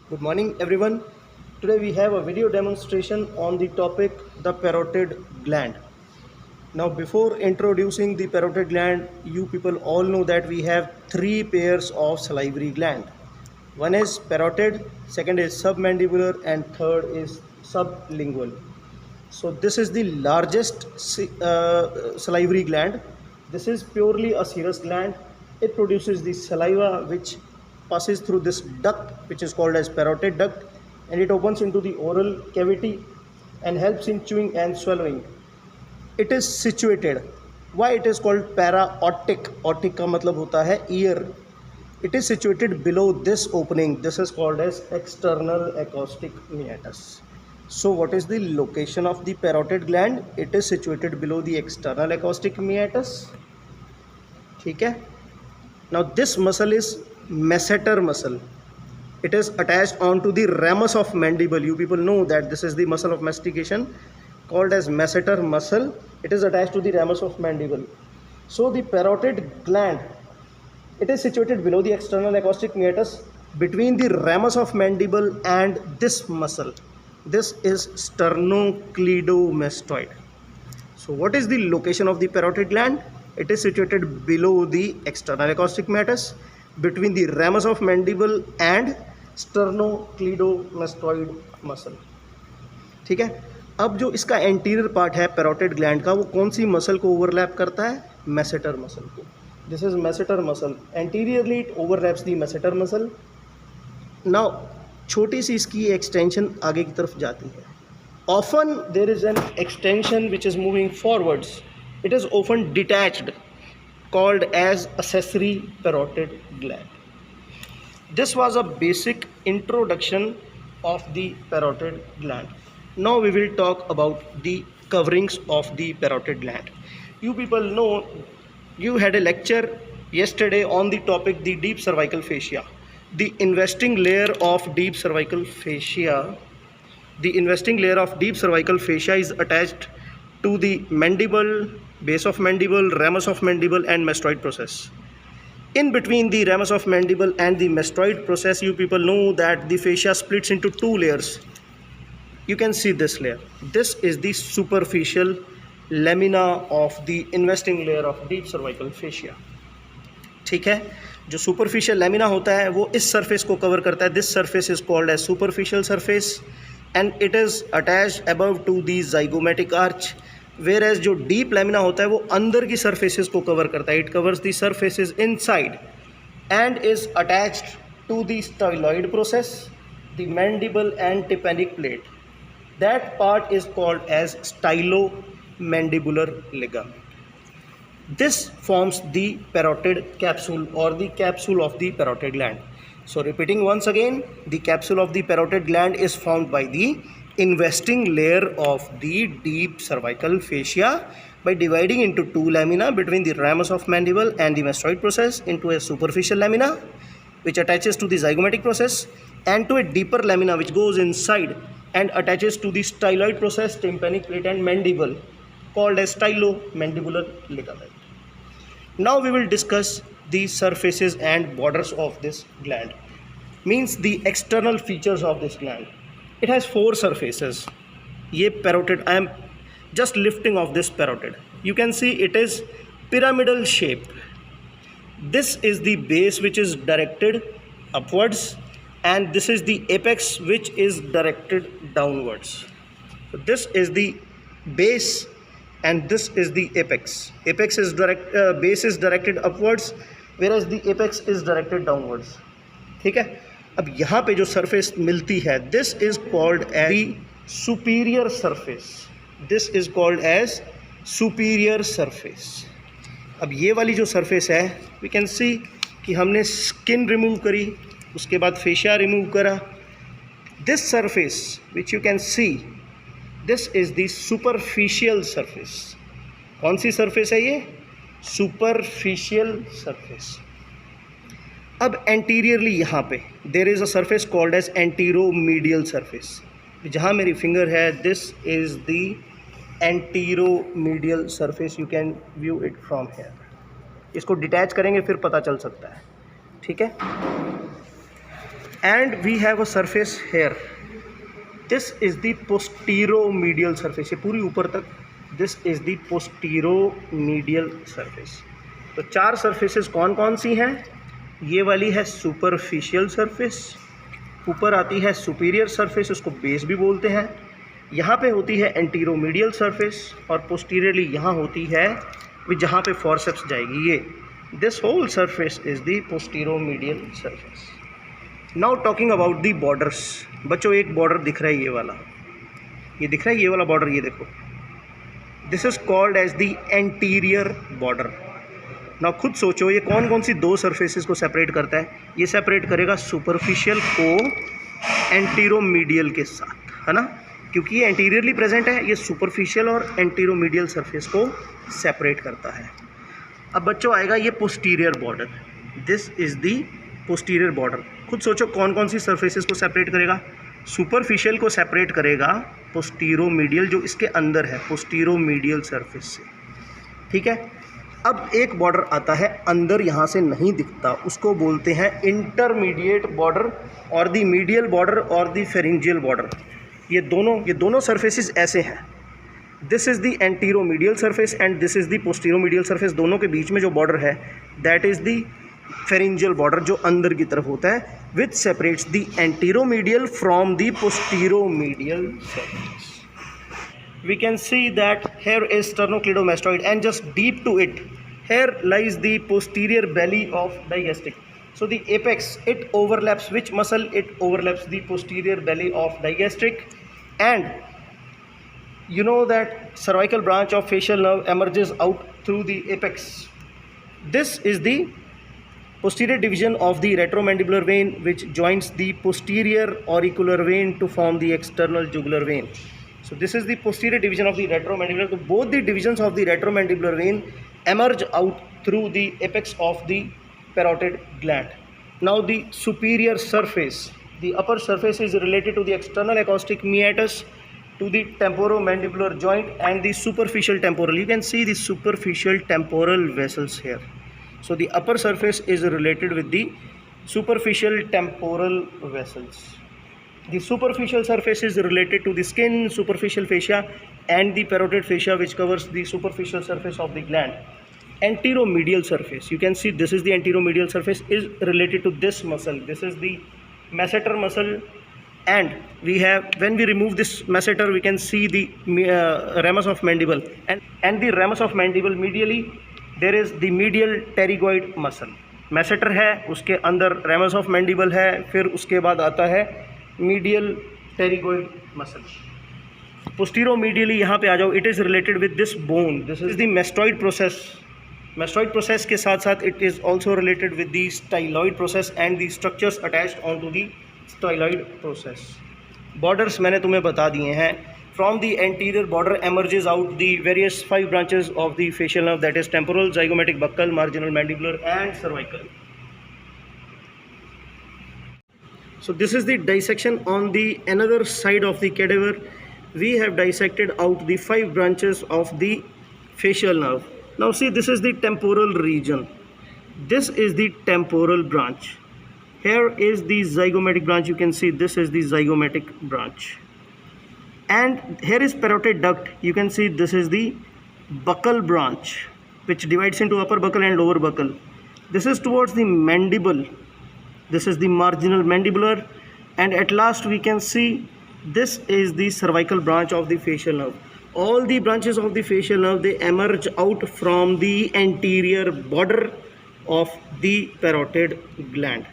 Good morning everyone. Today we have a video demonstration on the topic the parotid gland. Now before introducing the parotid gland, you people all know that we have three pairs of salivary gland. One is parotid, second is submandibular and third is sublingual. So this is the largest salivary gland. This is purely a serous gland. It produces the saliva which passes through this duct which is called as parotid duct, and it opens into the oral cavity and helps in chewing and swallowing. It is situated. Why it is called para-otic? Otic का मतलब होता है ear. It is situated below this opening. This is called as external acoustic meatus. So what is the location of the parotid gland? It is situated below the external acoustic meatus. ठीक है. Now this muscle is masseter muscle. It is attached onto the ramus of mandible. You people know that this is the muscle of mastication called as masseter muscle. It is attached to the ramus of mandible. So the parotid gland, it is situated below the external acoustic meatus between the ramus of mandible and this muscle. This is sternocleidomastoid. So what is the location of the parotid gland? It is situated below the external acoustic meatus between the ramus of mandible and sternocleidomastoid muscle. ठीक है. अब जो इसका anterior part है parotid gland का, वो कौन सी मसल को ओवरलैप करता है? मैसेटर मसल को. This is masseter muscle. Anteriorly it overlaps the masseter muscle. Now छोटी सी इसकी एक्सटेंशन आगे की तरफ जाती है. Often there is an extension which is moving forwards. It is often detached, called as accessory parotid gland. This was a basic introduction of the parotid gland. Now we will talk about the coverings of the parotid gland. You people know, you had a lecture yesterday on the topic the deep cervical fascia. The investing layer of deep cervical fascia, is attached to the mandible, base of mandible, ramus of mandible and mastoid process. In between the ramus of mandible and the mastoid process, you people know that the fascia splits into two layers. You can see this layer. This is the superficial lamina of the investing layer of deep cervical fascia. ठीक है. जो superficial lamina होता है वो इस surface को cover करता है. This surface is called as superficial surface and it is attached above to the zygomatic arch. Whereas जो डीप लैमिना होता है वो अंदर की सरफेसेस को कवर करता है. It covers the surfaces inside and is attached to the styloid process, the mandible and tympanic plate. That part is called as stylomandibular ligament. This forms the parotid capsule और the capsule of the parotid gland. So repeating once again, the capsule of the parotid gland is formed by the investing layer of the deep cervical fascia by dividing into two lamina between the ramus of mandible and the mastoid process into a superficial lamina which attaches to the zygomatic process and to a deeper lamina which goes inside and attaches to the styloid process, tympanic plate and mandible, called as stylomandibular ligament. Now we will discuss the surfaces and borders of this gland, means the external features of this gland. It has four surfaces. ये parotid, I am just lifting off this parotid. You can see it is pyramidal shape. This is the base which is directed upwards and this is the apex which is directed downwards. So this is the base and this is the apex. Base is directed upwards whereas the apex is directed downwards. ठीक है. अब यहाँ पे जो surface मिलती है, this is called as the superior surface. This is called as superior surface. अब ये वाली जो सरफेस है, वी कैन सी कि हमने स्किन रिमूव करी, उसके बाद फेशिया रिमूव करा. This surface which you can see, this is the superficial surface. कौन सी सरफेस है ये? Superficial surface. अब एंटीरियरली यहाँ पे there is a surface called as anteromedial surface. जहाँ मेरी फिंगर है, this is the anteromedial surface. You can view it from here. इसको डिटैच करेंगे फिर पता चल सकता है. ठीक है. and we have a surface here. This is the posteromedial surface. ये पूरी ऊपर तक this is the posteromedial surface. तो 4 surfaces कौन कौन सी हैं? ये वाली है superficial surface, ऊपर आती है superior surface, उसको base भी बोलते हैं, यहाँ पे होती है anteromedial surface और posteriorly यहाँ होती है जहाँ पे forceps जाएगी ये. This whole surface is the posteromedial surface. Now talking about the borders. बच्चों एक border दिख रहा है ये वाला, ये दिख रहा है ये वाला border, ये देखो. This is called as the anterior border. Now खुद सोचो ये कौन कौन सी 2 surfaces को separate करता है? ये separate करेगा superficial को anteromedial के साथ, है ना, क्योंकि ये anteriorly present है, ये superficial और anteromedial surface को separate करता है. अब बच्चों आएगा ये posterior border. This is the posterior border. खुद सोचो कौन कौन सी surfaces को separate करेगा? सुपरफिशियल को सेपरेट करेगा पोस्टीरोमीडियल जो इसके अंदर है, पोस्टीरोमीडियल सरफेस से, ठीक है. अब एक बॉर्डर आता है अंदर, यहाँ से नहीं दिखता, उसको बोलते हैं इंटरमीडिएट बॉर्डर और द मीडियल बॉर्डर और द फेरिंजियल बॉर्डर. ये दोनों सरफेसेस ऐसे हैं. This is the anteromedial surface and this is the posteromedial surface. दोनों के बीच में जो बॉर्डर है that is the pharyngeal border जो अंदर की तरफ होता है, which separates the anteromedial from the posteromedial surface. We can see that here is sternocleidomastoid and just deep to it here lies the posterior belly of digastric. So the apex, it overlaps which muscle? It overlaps the posterior belly of digastric, and you know that cervical branch of facial nerve emerges out through the apex. This is the posterior division of the retromandibular vein which joins the posterior auricular vein to form the external jugular vein. So this is the posterior division of the retromandibular. So both the divisions of the retromandibular vein emerge out through the apex of the parotid gland. Now the superior surface, the upper surface is related to the external acoustic meatus, to the temporomandibular joint and the superficial temporal. You can see the superficial temporal vessels here. So the upper surface is related with the superficial temporal vessels. The superficial surface is related to the skin, superficial fascia and the parotid fascia which covers the superficial surface of the gland. Anteromedial surface, you can see this is the anteromedial surface, is related to this muscle. This is the masseter muscle, and we have, when we remove this masseter, we can see the ramus of mandible, and the ramus of mandible medially there is the medial pterygoid muscle. Masseter है, उसके अंदर ramus of mandible है, फिर उसके बाद आता है medial pterygoid muscle. Posteromedially यहाँ पे आ जाओ, it is related with this bone. This is the mastoid process. Mastoid process के साथ साथ it is also related with the styloid process and the structures attached onto the styloid process. Borders मैंने तुम्हें बता दिए हैं. From the anterior border emerges out the various 5 branches of the facial nerve, that is temporal, zygomatic, buccal, marginal mandibular and cervical. So this is the dissection on the another side of the cadaver. We have dissected out the 5 branches of the facial nerve. Now see, this is the temporal region. This is the temporal branch. Here is the zygomatic branch. You can see this is the zygomatic branch. And here is parotid duct. You can see this is the buccal branch which divides into upper buccal and lower buccal. This is towards the mandible. This is the marginal mandibular, and at last we can see this is the cervical branch of the facial nerve. All the branches of the facial nerve, they emerge out from the anterior border of the parotid gland.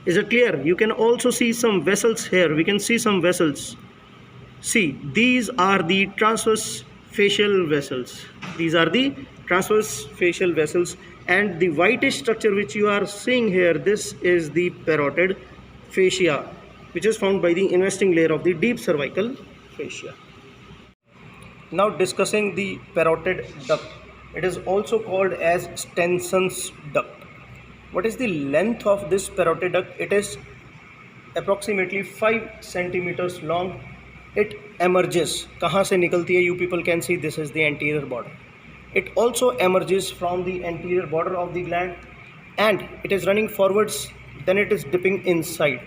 Is it clear? You can also see some vessels here. We can see some vessels. See, these are the transverse facial vessels. These are the transverse facial vessels, and the whitish structure which you are seeing here, this is the parotid fascia, which is found by the investing layer of the deep cervical fascia. Now discussing the parotid duct. It is also called as Stenson's duct. What is the length of this parotid duct? It is approximately 5 centimeters long. It emerges. कहाँ से निकलती है? You people can see this is the anterior border. It also emerges from the anterior border of the gland, and it is running forwards, then it is dipping inside.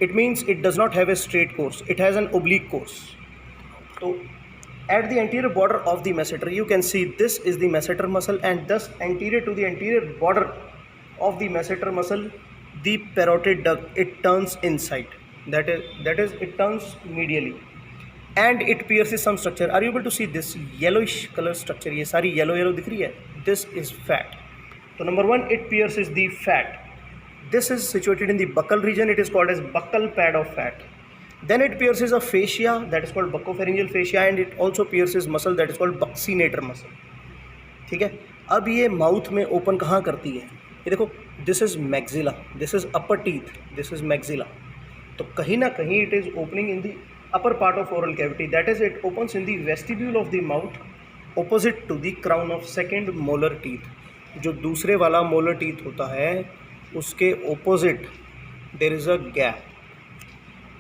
it means it does not have a straight course, it has an oblique course. So at the anterior border of the masseter, you can see this is the masseter muscle, and thus anterior to the anterior border of the masseter muscle, the parotid duct, it turns inside. That is it turns medially, and it pierces some structure. Are you able to see this yellowish color structure? ये सारी yellow दिख रही है. This is fat. So number one, it pierces the fat. This is situated in the buccal region. It is called as buccal pad of fat. Then it pierces a fascia, that is called buccopharyngeal fascia, and it also pierces muscle, that is called buccinator muscle. ठीक है. अब ये mouth में open कहाँ करती है? ये देखो, this is maxilla, this is upper teeth, this is maxilla. तो कहीं ना कहीं it is opening in the upper part of oral cavity, that is it opens in the vestibule of the mouth opposite to the crown of second molar teeth. जो दूसरे वाला molar teeth होता है उसके opposite there is a gap.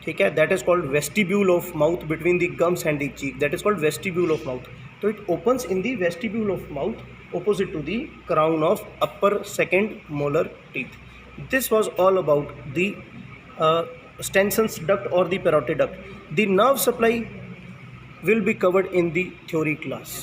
ठीक है, that is called vestibule of mouth between the gums and the cheek, that is called vestibule of mouth. तो it opens in the vestibule of mouth opposite to the crown of upper second molar teeth. This was all about the Stenson's duct or the parotid duct. The nerve supply will be covered in the theory class.